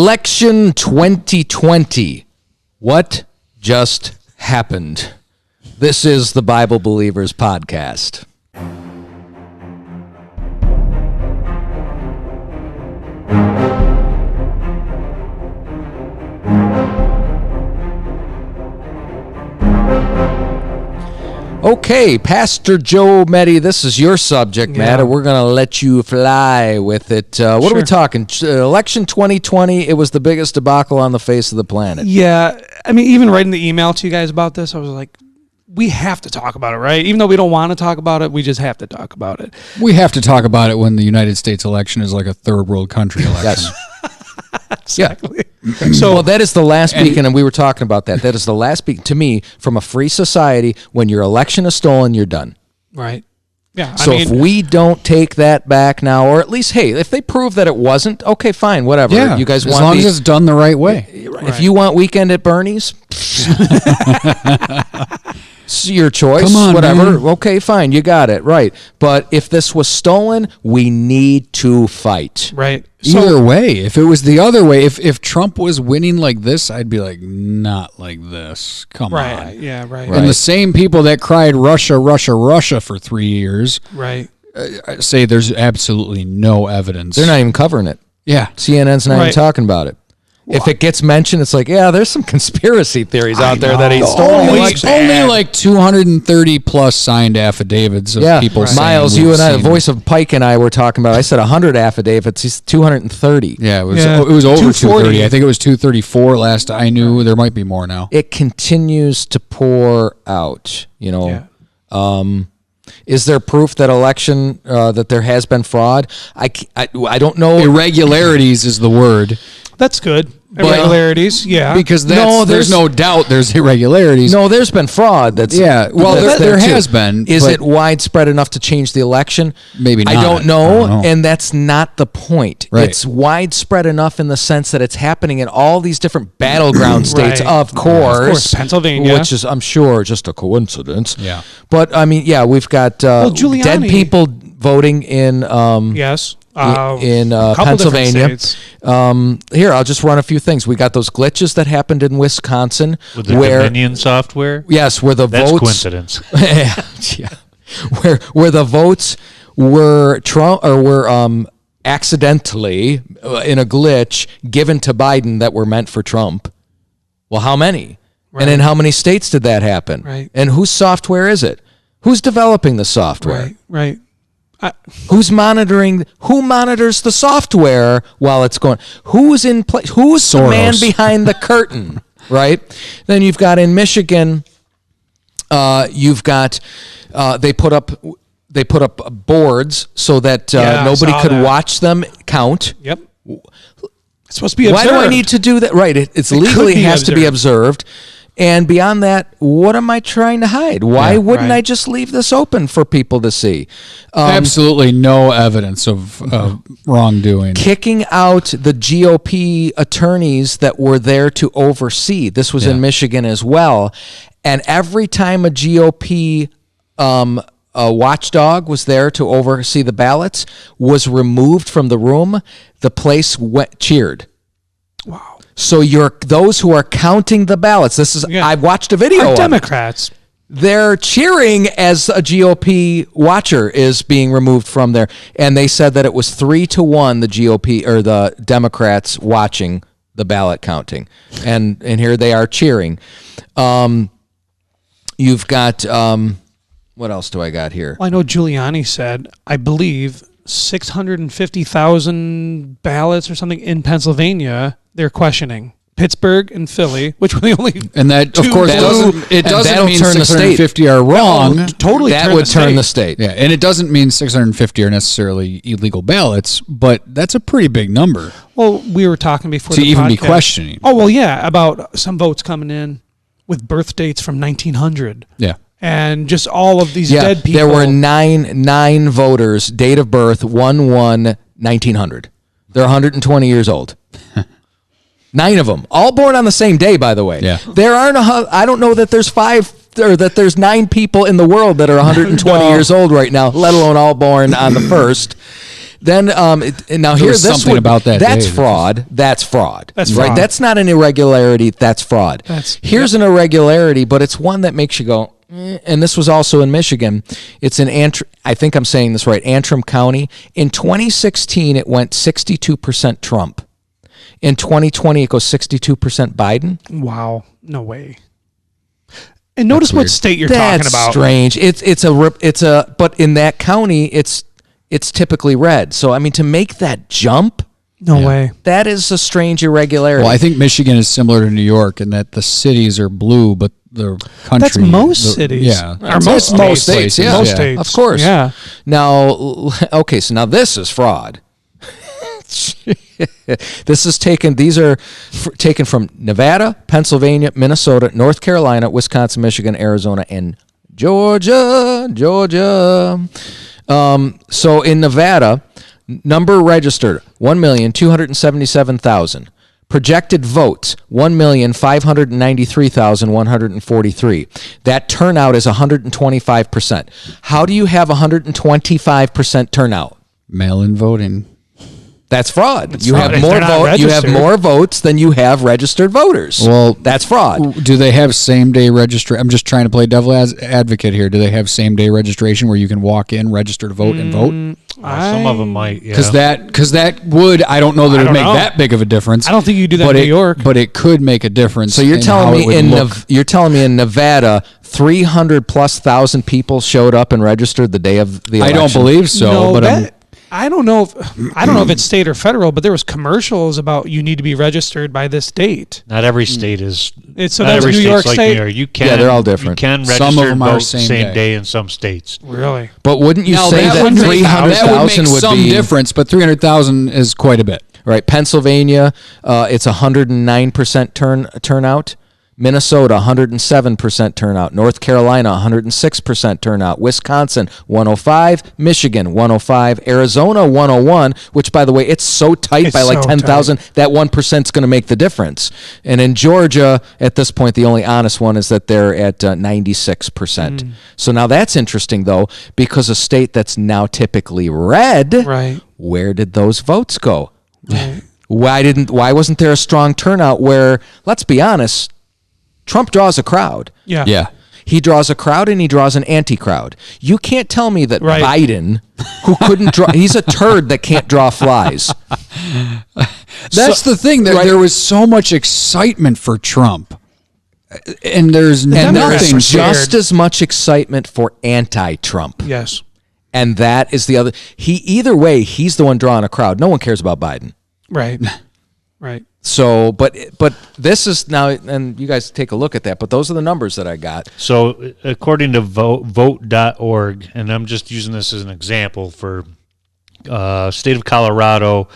Election 2020. What just happened? This is the Bible Believers Podcast. Okay, Pastor Joe Meddy, this is your subject matter. We're going to let you fly with it. What are we talking? Election 2020, it was the biggest debacle on the face of the planet. Yeah, I mean, even writing the email to you guys about this, I was like, we have to talk about it, right? Even though we don't want to talk about it, we just have to talk about it. We have to talk about it when the United States election is like a third world country election. Yes. Exactly. Yeah. So that is the last beacon, and we were talking about that. That is the last beacon, to me, from a free society. When your election is stolen, you're done. Right. Yeah. So if we don't take that back now, or at least, hey, if they prove that it wasn't, okay, fine, whatever. Yeah, you guys as want long as it's done the right way. If you want Weekend at Bernie's, it's your choice. Come on, whatever. man. Okay, fine, you got it right. But if this was stolen, we need to fight. Right. Either way, if it was the other way, if Trump was winning like this, I'd be like, not like this. Come on. Yeah, right. And the same people that cried Russia, Russia, Russia for 3 years Right. say there's absolutely no evidence. They're not even covering it. Yeah. CNN's not even talking about it. If it gets mentioned, it's like, yeah, there's some conspiracy theories out there that he stole the election. Only like 230 plus signed affidavits of people saying. Miles, you and I, the voice of Pike and I were talking about, I said 100 affidavits. He's 230. Yeah, it was over 230. I think it was 234 last I knew. There might be more now. It continues to pour out, you know. Yeah. Is there proof that that there has been fraud? I don't know. Irregularities is the word. That's good. Irregularities, yeah. Because there's no doubt there's irregularities. No, there's been fraud. There has been. Is it widespread enough to change the election? Maybe not. I don't know, and that's not the point. Right. It's widespread enough in the sense that it's happening in all these different battleground states, Right. of course. Pennsylvania. Which is, I'm sure, just a coincidence. Yeah. But, I mean, yeah, we've got Giuliani. dead people voting in... yes. in couple Pennsylvania. different states. Here, I'll just run a few things. We got those glitches that happened in Wisconsin. With the Dominion software? Yes, where the That's votes... coincidence. yeah. Where the votes were accidentally, in a glitch, given to Biden that were meant for Trump. Well, how many? Right. And in how many states did that happen? Right. And whose software is it? Who's developing the software? Right. Who's monitoring? Who monitors the software while it's going? Who's in place? Who's the man behind the curtain? Right. Then you've got in Michigan. You've got they put up boards so that nobody could watch them count. Yep. It's supposed to be observed. Why do I need to do that? Right. It legally has to be observed. And beyond that, what am I trying to hide? Why wouldn't I just leave this open for people to see? Absolutely no evidence of wrongdoing. Kicking out the GOP attorneys that were there to oversee. This was in Michigan as well. And every time a GOP watchdog was there to oversee the ballots, was removed from the room, the place cheered. Wow. So those who are counting the ballots. This is I've watched a video. Our Democrats. They're cheering as a GOP watcher is being removed from there, and they said that it was 3-1 the GOP or the Democrats watching the ballot counting, and here they are cheering. You've got what else do I got here? Well, I know Giuliani said, I believe 650,000 ballots or something in Pennsylvania. They're questioning Pittsburgh and Philly, which were the only and that of course doesn't mean turn 650 are wrong. That would turn the state. Yeah, and it doesn't mean 650 are necessarily illegal ballots, but that's a pretty big number. Well, we were talking before to the even podcast. be questioning. Oh well, yeah, about some votes coming in with birth dates from 1900. Yeah. And just all of these dead people. There were nine voters, date of birth 1/1/1900. They're 120 years old. 9 of them, all born on the same day, by the way. Yeah. There aren't. I don't know that there's 9 people in the world that are 120 years old right now, let alone all born on the first. Then now There here was this something would, about that that's day. fraud. That's fraud. That's right. fraud. That's not an irregularity. That's fraud. Here's an irregularity, but it's one that makes you go. And this was also in Michigan. It's in I think I'm saying this right. Antrim County. In 2016, it went 62% Trump. In 2020, it goes 62% Biden. Wow. No way. And notice what state you're talking about. Strange. It's a but in that county it's typically red. So I mean to make that jump, No way. that is a strange irregularity. Well, I think Michigan is similar to New York in that the cities are blue, but the country. That's most cities. Yeah. Or most most states. states, yeah. Most Yeah. states. Of course. Yeah. Now, okay, so now this is fraud. This is taken. These are taken from Nevada, Pennsylvania, Minnesota, North Carolina, Wisconsin, Michigan, Arizona, and Georgia. So in Nevada, number registered 1,277,000. Projected votes 1,593,143. That turnout is 125%. How do you have 125% turnout? Mail-in voting. That's fraud. You fraud. have If more they're not You have registered. more votes than you have registered voters. Well, that's fraud. Do they have same-day registration? I'm just trying to play devil's advocate here. Do they have same-day registration where you can walk in, register to vote, and vote? Some of them might, yeah. Because that would, I don't know that it would don't make know. that big of a difference. I don't think you do that but in New York. But it could make a difference. So you're in telling how it me would in look. Nevada, 300,000+ people showed up and registered the day of the election? I don't believe so. No, but I don't know if it's state or federal, but there was commercials about you need to be registered by this date. Not every state is. So not that's every New state's York like State? New York. You can. Yeah, they're all different. You can Some of register them and are vote same same day. day in some states. Really? But wouldn't you Now, say that would make- 300,000 make would some be difference? But 300,000 is quite a bit. right? Pennsylvania, it's 109% turnout. Minnesota, 107% turnout. North Carolina, 106% turnout. Wisconsin, 105. Michigan, 105. Arizona, 101, which, by the way, it's so tight It's by like so 10,000, that 1% is going to make the difference. And in Georgia, at this point, the only honest one is that they're at 96%. So now that's interesting, though, because a state that's now typically red, Right. where did those votes go? Right. Why wasn't there a strong turnout where, let's be honest, Trump draws a crowd. Yeah. Yeah. He draws a crowd and he draws an anti-crowd. You can't tell me that Right. Biden, who couldn't draw, he's a turd that can't draw flies. That's the thing. That there was so much excitement for Trump, and there's And there nothing. is just as much excitement for anti-Trump. Yes. And that is the other. Either way, he's the one drawing a crowd. No one cares about Biden. Right. Right. So, but this is now, and you guys take a look at that, but those are the numbers that I got. So, according to vote.org, and I'm just using this as an example for state of Colorado,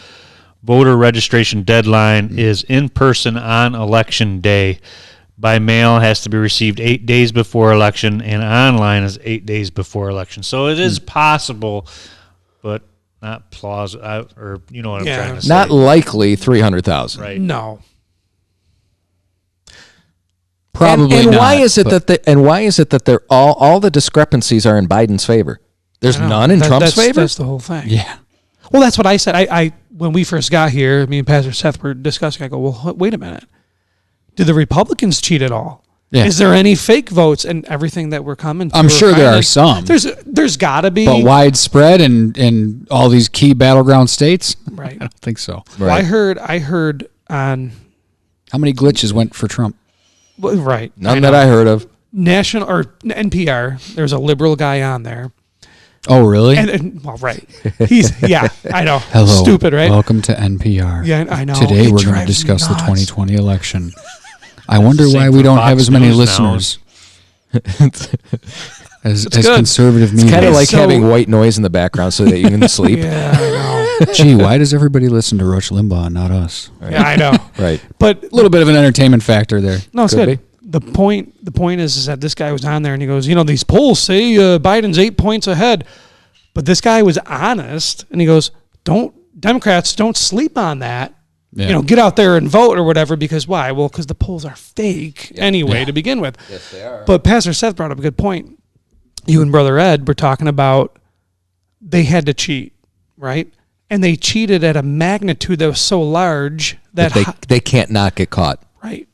voter registration deadline is in person on election day. By mail has to be received 8 days before election, and online is 8 days before election. So it is possible, but not plausible, or you know what I'm trying to say. Not likely 300,000. Right. No. Probably and not. why is it that they're all the discrepancies are in Biden's favor? There's I know. none in Trump's favor. That's the whole thing. Yeah. Well, that's what I said. I when we first got here, me and Pastor Seth were discussing. I go, well, wait a minute. Did the Republicans cheat at all? Yeah. Is there any fake votes and everything that we're coming? I'm through? sure there I are some. There's got to be. But widespread in all these key battleground states? Right. I don't think so. Well, I heard on. How many glitches went for Trump? Well, right. None know. that I heard of. National or NPR. There's a liberal guy on there. Oh, really? And well, right. He's I know. Hello. Stupid, right? Welcome to NPR. Yeah, I know. Today It we're going to drives me discuss the nuts. 2020 election. I wonder Same why we for don't Fox have as many News now. listeners as good. conservative media. Kind of like so- having white noise in the background so that you can sleep. Yeah, I know. Gee, why does everybody listen to Rush Limbaugh and not us? Yeah, I know. Right. But A little bit of an entertainment factor there. no, it's Could good. The point is that this guy was on there and he goes, these polls say Biden's 8 points ahead, but this guy was honest and he goes, Democrats don't sleep on that. Yeah. Get out there and vote or whatever, because why? Well, because the polls are fake anyway to begin with. Yes, they are. But Pastor Seth brought up a good point. You and Brother Ed were talking about they had to cheat, right? and they cheated at a magnitude that was so large that they can't not get caught. right.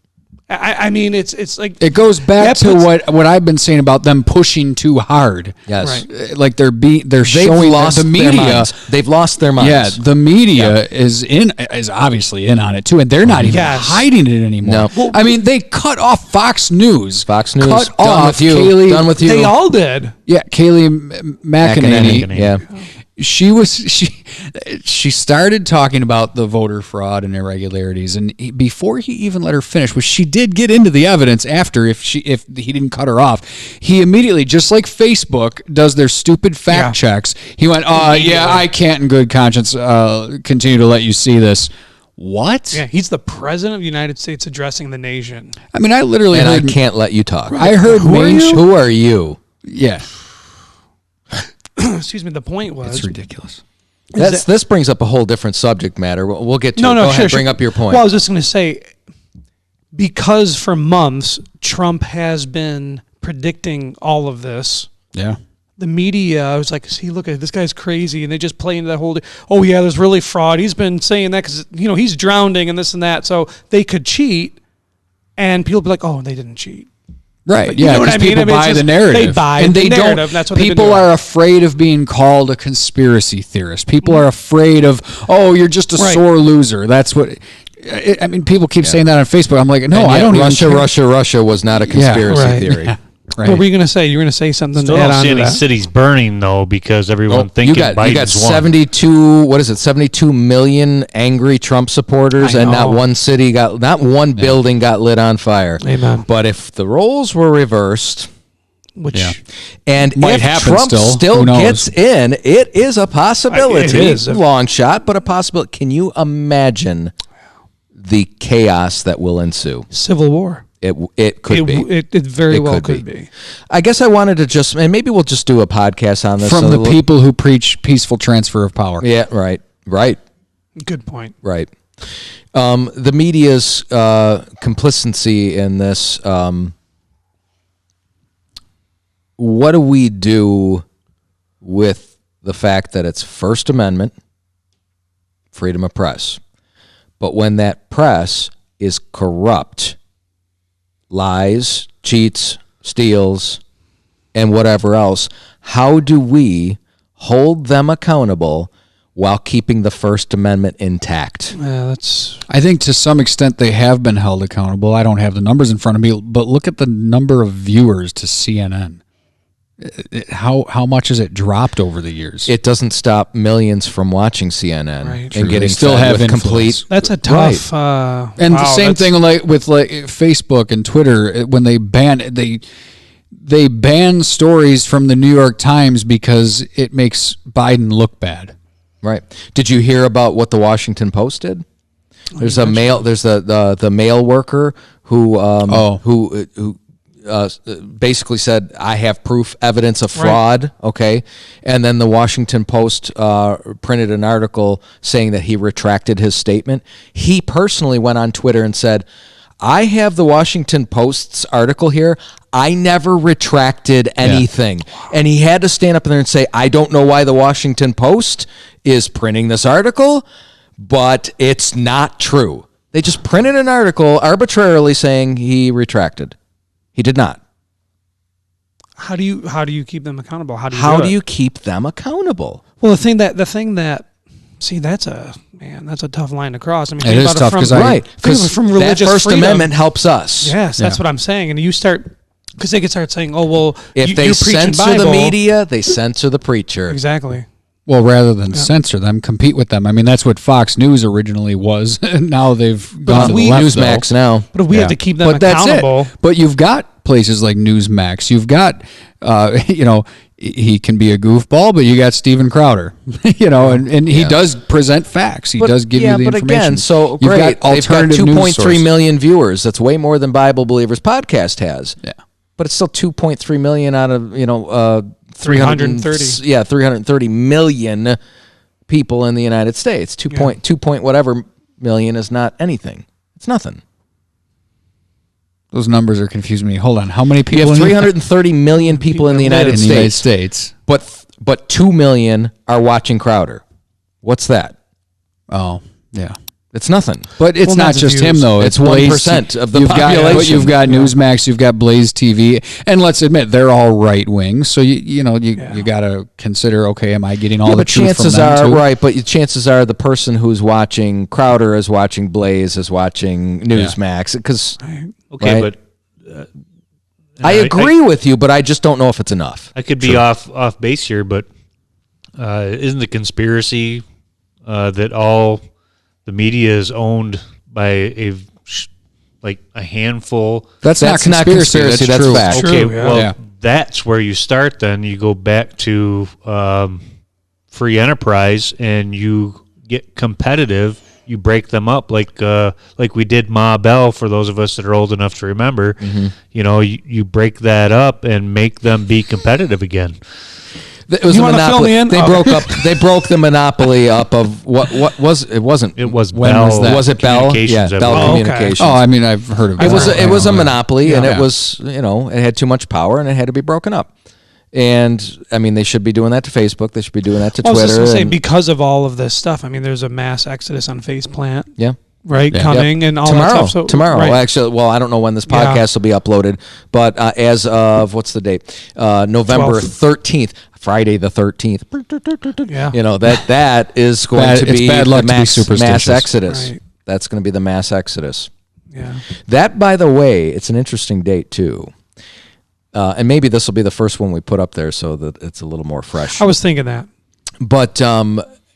I mean, it's like It goes back to what I've been saying about them pushing too hard. Yes. Right. Like they're They've showing lost the their media. minds. They've lost their minds. Yeah, the media is obviously in on it too, and they're not even Yes. hiding it anymore. No. I mean, they cut off Fox News. Fox News, cut done off with you. Kayleigh, Done with you. they all did. Yeah, Kayleigh McEnany. Yeah. She started talking about the voter fraud and irregularities, and before he even let her finish, which she did get into the evidence after, if he didn't cut her off, he immediately, just like Facebook does their stupid fact checks, he went, yeah, I can't in good conscience continue to let you see this. What? Yeah, he's the president of the United States addressing the nation. I mean, I literally And I heard, can't let you talk. I heard Who are you? Yeah, Excuse me. The point was it's ridiculous. This brings up a whole different subject matter. We'll get to it. No, Go sure, ahead, bring up your point. Well, I was just going to say, because for months Trump has been predicting all of this. Yeah. The media was like, see, look at this guy's crazy, and they just play into that whole. Oh yeah, there's really fraud. He's been saying that because he's drowning and this and that, so they could cheat, and people be like, oh, they didn't cheat. Right. But you yeah, know what because I mean? people I mean, it's buy just- the narrative. they buy and the they narrative. Don't, That's what they've been people doing. are afraid of being called a conspiracy theorist. People are afraid of, oh, you're just a Right. sore loser. That's what. I mean, people keep saying that on Facebook. I'm like, no, And I yet don't Russia, even care. Russia was not a conspiracy right. theory. Yeah, right. What were you going to say? You were going to say something Still to add don't on see to any that. cities burning though, because everyone You thinking got Biden's won. 72. What is it? 72 million angry Trump supporters, I and not know. not one building got lit on fire. Amen. But if the roles were reversed, Which Yeah. and Might if happen Trump still. Who knows? gets in, it is a possibility. It is. Long shot, but a possibility. Can you imagine the chaos that will ensue? Civil War. It could be. It very It well could could be. be. I guess I wanted to just, and maybe we'll just do a podcast on this. From so the we'll- people who preach peaceful transfer of power. Yeah, right. Good point. Right. The media's complicity in this. What do we do with the fact that it's First Amendment, freedom of press, but when that press is corrupt, lies, cheats, steals, and whatever else, how do we hold them accountable while keeping the First Amendment intact? Yeah, that's I think to some extent they have been held accountable. I don't have the numbers in front of me, but look at the number of viewers to CNN. How much has it dropped over the years? It doesn't stop millions from watching CNN Right. and True. getting They still fed have with influence. complete. that's a tough. And the wow, same that's- thing with Facebook and Twitter when they ban stories from the New York Times because it makes Biden look bad. Right. Did you hear about what the Washington Post did? There's a mail. There's the mail worker who basically said, I have proof, evidence of fraud. Okay. And then the Washington Post printed an article saying that he retracted his statement. He personally went on Twitter and said, I have the Washington Post's article here. I never retracted anything. And he had to stand up there and say, I don't know why the Washington Post is printing this article, but it's not true. They just printed an article arbitrarily saying he retracted. He did not. How do you keep them accountable? How How do do it? you keep them accountable? Well, the thing that see, that's a tough line to cross. I mean, It think is about tough from- 'cause I- Right. think of it Because from that religious First freedom. Amendment helps us. Yes, that's Yeah. what I'm saying. And you start because they could start saying, "Oh, well, If they you're preaching censor Bible." the media, they censor the preacher. Exactly. Well, rather than censor them, compete with them. I mean, that's what Fox News originally was. And now they've gone to the left, Newsmax though. now. But if we have Yeah. to keep them But that's accountable, it. But you've got places like Newsmax. You've got, he can be a goofball, but you got Steven Crowder, and he does present facts. He does give you the but information. again, so You've great. got They've got alternative news 2.3 sources. million viewers. That's way more than Bible Believers podcast has. Yeah. But it's still 2.3 million out of 330. 330 million people in the United States. 2 point whatever million is not anything. It's nothing. Those numbers are confusing me. Hold on. How many You people have in 330 million people in the United the United States, States? but 2 million are watching Crowder. What's that? Oh, yeah. It's nothing. But it's Well, not not the just him, views. though. It's Blaze 1% of the you've population. Got, you've got Newsmax, you've got Blaze TV, and let's admit they're all right wing. So you got to consider. Okay, am I getting all the but truth chances from them are too? right. But chances are the person who's watching Crowder is watching Blaze, is watching Newsmax, because Okay, right? but I agree with you, but I just don't know if it's enough. I could be off base here, but isn't the conspiracy that all the media is owned by a handful? That's not conspiracy. That's true. fact. Okay, True, yeah. well, Yeah. that's where you start. Then you go back to free enterprise, and you get competitive. You break them up like we did Ma Bell. For those of us that are old enough to remember, you break that up and make them be competitive again. It was You a wanna fill monopoly. me in? They Oh. broke up. They broke the monopoly up of what was it? Wasn't It was When Bell. was that? Was it Bell? Yeah, Communications, I Bell believe. Oh, okay. Communications. Oh, I mean, I've heard of it. It was Right. it was a Yeah. monopoly, and Yeah. it was it had too much power, and it had to be broken up. And I mean, they should be doing that to Facebook. They should be doing that to I was Twitter. just going to say, and- because of all of this stuff, I mean, there's a mass exodus on Faceplant, yeah. right? Yeah. Coming and all tomorrow. that stuff. So, Tomorrow. right. Well, actually, I don't know when this Yeah. podcast will be uploaded, but as of what's the date? November 12th. 13th, Friday the 13th. Yeah. That is going bad- to it's be bad luck the to be mass superstitious. exodus. Right. That's going to be the mass exodus. Yeah. That, by the way, it's an interesting date too. And maybe this will be the first one we put up there so that it's a little more fresh. I was thinking that. But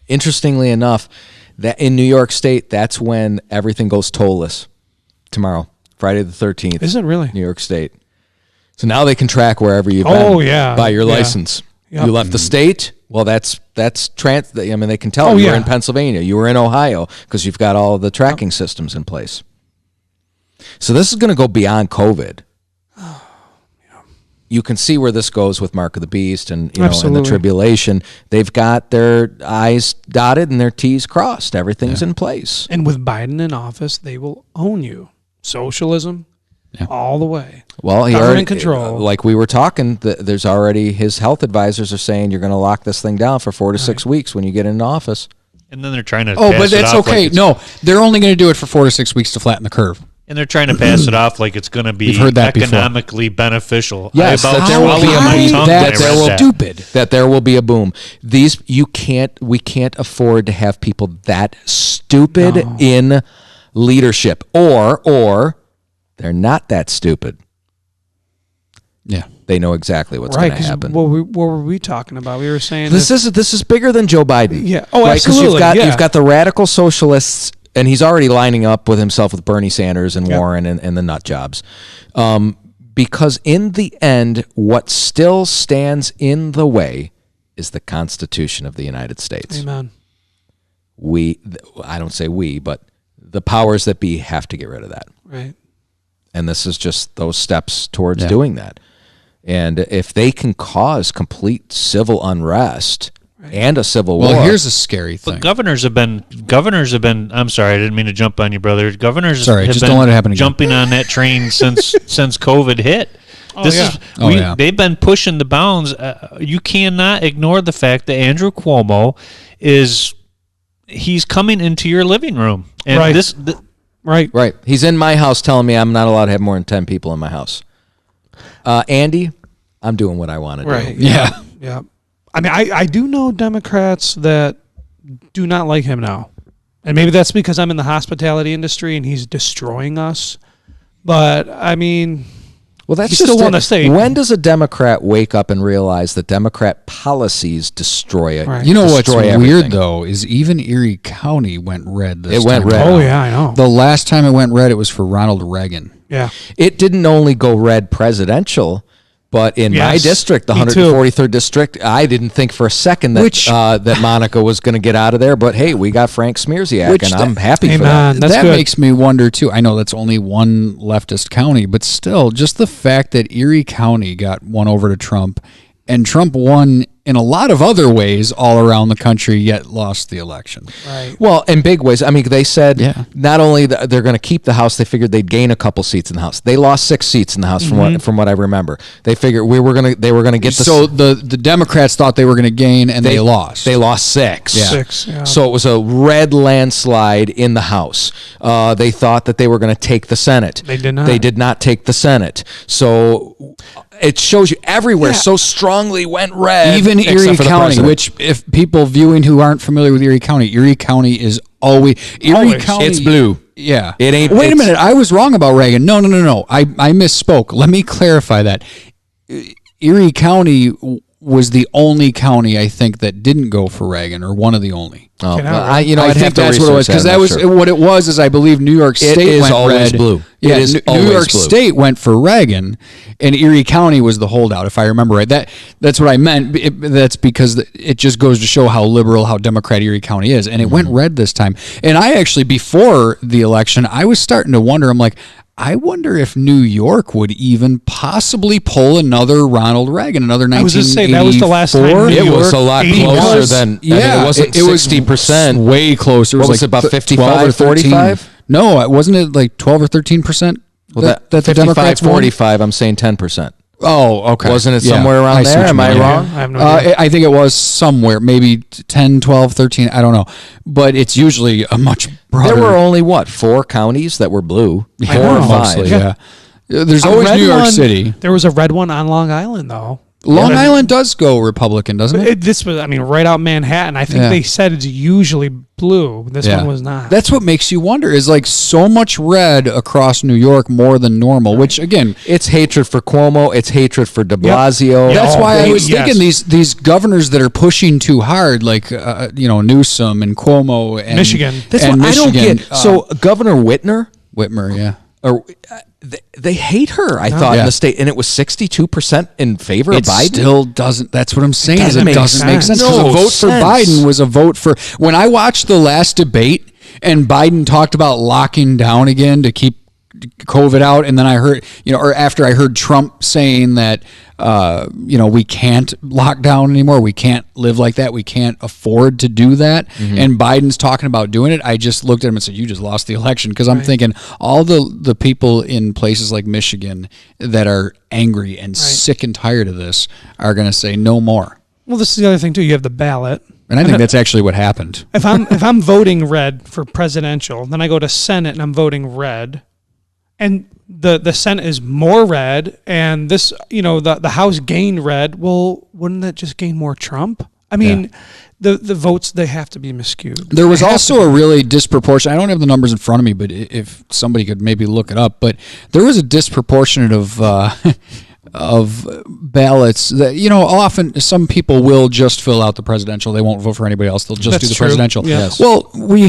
interestingly enough, that in New York State, that's when everything goes tollless tomorrow, Friday the 13th. Is it really? New York State. So now they can track wherever you've Oh, been yeah. by your Yeah. license. Yep. You left the state. Well, that's I mean, they can tell Oh, you were yeah. in Pennsylvania, you were in Ohio, because you've got all the tracking systems in place. So this is going to go beyond COVID. You can see where this goes with Mark of the Beast and and the Absolutely. tribulation. They've got their I's dotted and their T's crossed. Everything's in place. And with Biden in office, they will own you. Socialism, all the way. Well, he Government already, control. like we were talking, there's already his health advisors are saying you're going to lock this thing down for 4 to 6 weeks when you get into office. And then they're trying to Oh, pass but it it's off okay. like No, they're only going to do it for 4 to 6 weeks to flatten the curve. and they're trying to pass it off like it's going to be We've heard that before. economically beneficial. Yes, I about that there will be a swallowed my boom. tongue That when I there read will that. Stupid. That there will be a boom. We can't afford to have people that stupid in leadership, or they're not that stupid. Yeah. They know exactly what's Right. going to Because happen. what were we talking about? We were saying This is bigger than Joe Biden. Yeah. Oh, right? 'Cause absolutely. Yeah. You've got the radical socialists, and he's already lining up with himself with Bernie Sanders and Warren and the nut jobs. Because in the end, what still stands in the way is the Constitution of the United States. Amen. I don't say we, but the powers that be have to get rid of that. Right. And this is just those steps towards doing that. And if they can cause complete civil unrest and a civil war. Well, here's a scary thing. But governors have been. I'm sorry, I didn't mean to jump on you, brother. Governors Sorry, have just been don't let it happen again. jumping on that train since COVID hit. They've been pushing the bounds. You cannot ignore the fact that Andrew Cuomo he's coming into your living room, and Right. Right. Right. He's in my house telling me I'm not allowed to have more than 10 people in my house. Andy, I'm doing what I want to Right. do. Yeah. Yeah. I mean, I do know Democrats that do not like him now. And maybe that's because I'm in the hospitality industry and he's destroying us. But, I mean, Well, that's You just still it. wanna stay- When does a Democrat wake up and realize that Democrat policies destroy it? Right. You know what's destroy weird, everything? though, is even Erie County went red this It went time red. around. oh, yeah, I know. The last time it went red, it was for Ronald Reagan. Yeah. It didn't only go red presidential, but in my Yes, district, the me too. 143rd district, I didn't think for a second that Which- that Monica was going to get out of there. But hey, we got Frank Smearziak, Which and that- I'm happy for Amen. that. That's that good. makes me wonder too. I know that's only one leftist county, but still, just the fact that Erie County got one over to Trump, and Trump won in a lot of other ways all around the country, yet lost the election. Right. Well, in big ways. I mean, they said Yeah. not only they're going to keep the House, they figured they'd gain a couple seats in the House. They lost 6 seats in the House from what I remember. They figured they were going to get So the Democrats thought they were going to gain, and they lost. They lost 6. Yeah. 6. Yeah. So it was a red landslide in the House. They thought that they were going to take the Senate. They did not. They did not take the Senate. So it shows you everywhere so strongly went red. Even except Erie for the County, president. which if people viewing who aren't familiar with Erie County is always Always. County. It's blue. Yeah, It ain't- Wait a it's- minute, I was wrong about Reagan. No. I misspoke. Let me clarify that. Erie County was the only county I think that didn't go for Reagan, or one of the only. Oh, Can I- well, I I'd have think to that's what it was, research because that, that I'm was not sure. what it was. Is I believe New York State is went always red. blue. Yeah, It is New always York blue. State went for Reagan, and Erie County was the holdout, if I remember right. That's what I meant. That's because it just goes to show how liberal, how Democrat Erie County is, and it went red this time. And I actually, before the election, I was starting to wonder. I'm like, I wonder if New York would even possibly pull another Ronald Reagan, another 1984. I was just saying, that was the last time New It was York, a lot 81. closer than. I mean, it wasn't it was 60%. way closer. What was like it, about 12 55, or 13. 45? No, wasn't it like 12 or 13%? Well, that the 55, Democrats won? 45. I'm saying 10%. Oh, okay. Wasn't it Yeah, somewhere around see there? what you Am I mean. wrong? I have no idea. I think it was somewhere, maybe 10, 12, 13. I don't know. But it's usually a much broader. There were only 4 counties that were blue. 4 know. or 5. mostly, yeah. There's A always red New York one- City. There was a red one on Long Island, though. Long Island does go Republican, doesn't it? This was, I mean, right out Manhattan. I think Yeah. they said it's usually blue. This Yeah. one was not. That's what makes you wonder, is like so much red across New York more than normal, which again, It's hatred for Cuomo. It's hatred for de Blasio. Yeah. that's Oh, why I they- was yes. thinking these governors that are pushing too hard, like Newsom and Cuomo and Michigan. That's and what I don't Michigan, get. So Governor Whitmer, Whitmer, yeah. or they hate her. I thought Yeah. in the state, and it was 62% in favor of It Biden. still doesn't. That's what I'm saying. doesn't It make doesn't make sense. sense. Because No a vote for sense. Biden was a vote for. When I watched the last debate and Biden talked about locking down again to keep COVID out, and then I heard, or after I heard Trump saying that, we can't lock down anymore. We can't live like that. We can't afford to do that. And Biden's talking about doing it. I just looked at him and said, "You just lost the election." Because I'm thinking all the people in places like Michigan that are angry and sick and tired of this are going to say no more. Well, this is the other thing too. You have the ballot. And I think that's actually what happened. If I'm voting red for presidential, then I go to Senate and I'm voting red, and the Senate is more red, and this the House gained red. Well, wouldn't that just gain more Trump? I mean, the votes, they have to be skewed. There was also a really disproportionate. I don't have the numbers in front of me, but if somebody could maybe look it up, but there was a disproportionate of ballots that often some people will just fill out the presidential. They won't vote for anybody else. They'll just That's do the true. presidential. Yes. Well, we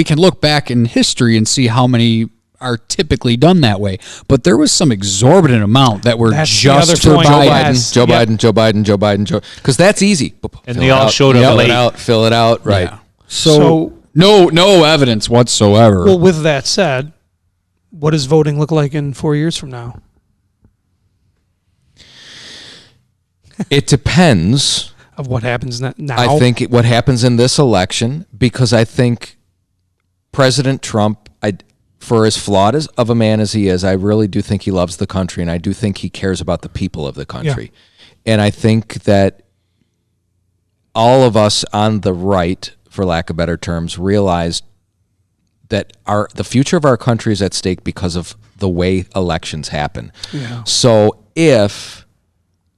can look back in history and see how many are typically done that way. But there was some exorbitant amount that were That's the just other for point. Biden. Yes. Joe Yep. Biden, Joe Biden, Joe Biden, Joe. Because that's easy. And Fill they it all out. showed up Fill late. it out. Fill it out. Right. Yeah. So no evidence whatsoever. Well, with that said, what does voting look like in 4 years from now? It depends. Of what happens now? I think what happens in this election, because I think President Trump, for as flawed of a man as he is, I really do think he loves the country, and I do think he cares about the people of the country. And I think that all of us on the right, for lack of better terms, realize that the future of our country is at stake because of the way elections happen. Yeah. So if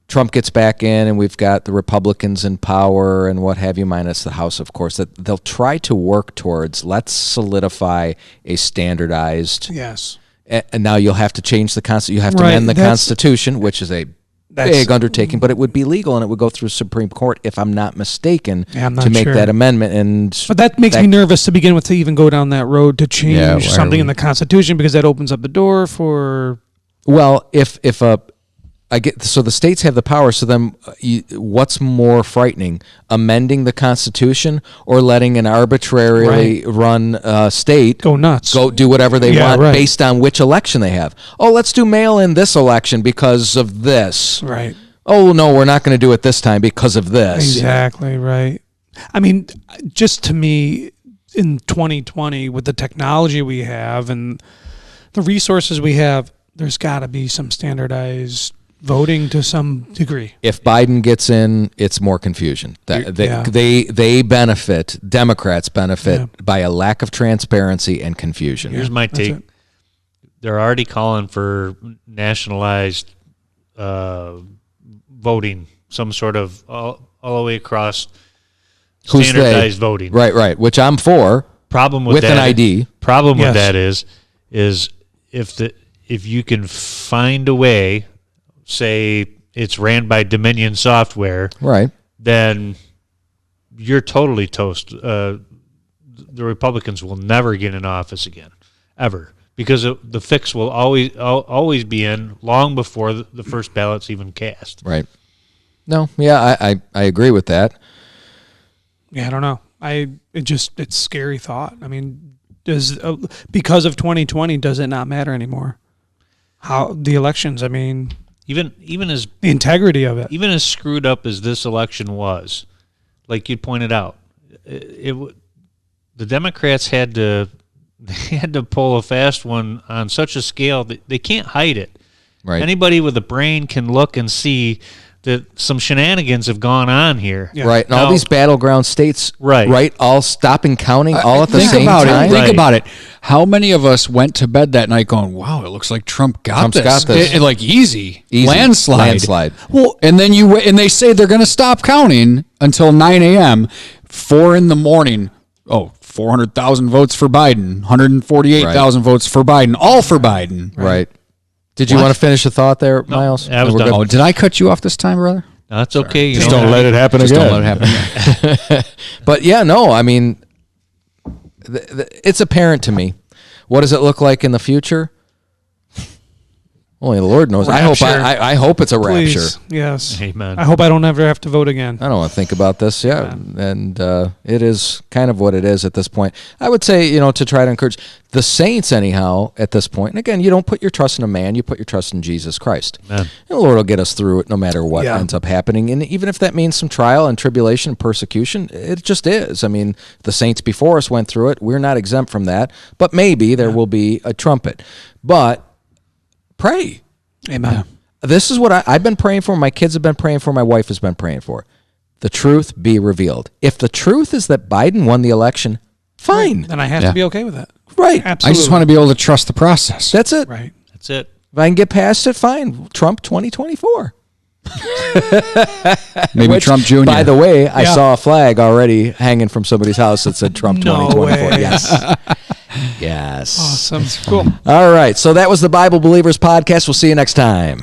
Trump gets back in and we've got the Republicans in power and what have you, minus the House, of course, that they'll try to work towards, let's solidify a standardized, Yes. and now you'll have to change the Constitution. You have to Right, amend the that's- Constitution, which is a big undertaking, but it would be legal and it would go through Supreme Court, if I'm not mistaken, Yeah, I'm not to make sure. that amendment. And But that makes me nervous to begin with, to even go down that road to change Yeah, why are something we- in the Constitution, because that opens up the door for. well, if so the states have the power. So then, what's more frightening, amending the Constitution or letting an arbitrarily run state Go nuts. go do whatever they Yeah, want right. based on which election they have? Oh, let's do mail in this election because of this. Right. oh no, we're not going to do it this time because of this. Exactly, right. I mean, just to me, in 2020, with the technology we have and the resources we have, there's got to be some standardized voting to some degree. If Biden gets in, it's more confusion. They benefit, Democrats benefit by a lack of transparency and confusion. Here's my take. They're already calling for nationalized voting, some sort of all the way across standardized voting. Right, which I'm for. Problem with that, an ID. Problem with that is if you can find a way, say it's ran by Dominion Software, right, then you're totally toast. The Republicans will never get in office again, ever, because the fix will always be in long before the first ballot's even cast. Right. No, yeah, I agree with that. Yeah, I don't know. It's a scary thought. I mean, because of 2020, does it not matter anymore? How the elections? I mean, even as the integrity of it, even as screwed up as this election was, like you pointed out, the Democrats had to pull a fast one on such a scale that they can't hide it. Right. Anybody with a brain can look and see that some shenanigans have gone on here. Yeah. Right. And all these battleground states, right, all stopping counting all at the same time. Think about it. How many of us went to bed that night going, wow, it looks like Trump's got this. Like easy. Landslide. Well, and then and they say they're going to stop counting until 9 a.m., 4 in the morning. Oh, 400,000 votes for Biden, 148,000 votes for Biden, all for Biden. Right. Did you want to finish a thought there, Miles? I was done. Oh, did I cut you off this time, brother? No, that's okay. Just don't let it happen again. Don't let it happen. But yeah, no, I mean, it's apparent to me. What does it look like in the future? Only the Lord knows. Rapture. I hope it's a Please. rapture. Yes. Amen. I hope I don't ever have to vote again. I don't want to think about this. Yeah. And it is kind of what it is at this point. I would say, to try to encourage the saints anyhow at this point. And again, you don't put your trust in a man, you put your trust in Jesus Christ. Amen. And the Lord will get us through it no matter what ends up happening. And even if that means some trial and tribulation and persecution, it just is. I mean, the saints before us went through it. We're not exempt from that. But maybe there will be a trumpet. But pray. Amen. This is what I've been praying for. My kids have been praying for. My wife has been praying for. The truth be revealed. If the truth is that Biden won the election, fine. Then I have to be okay with that. Right. Absolutely. I just want to be able to trust the process. That's it. Right. That's it. If I can get past it, fine. Trump 2024. Maybe Trump Jr. By the way, I saw a flag already hanging from somebody's house that said Trump 2024. way. Yes. Yes. Awesome. Cool. All right. So that was the Bible Believers podcast. We'll see you next time.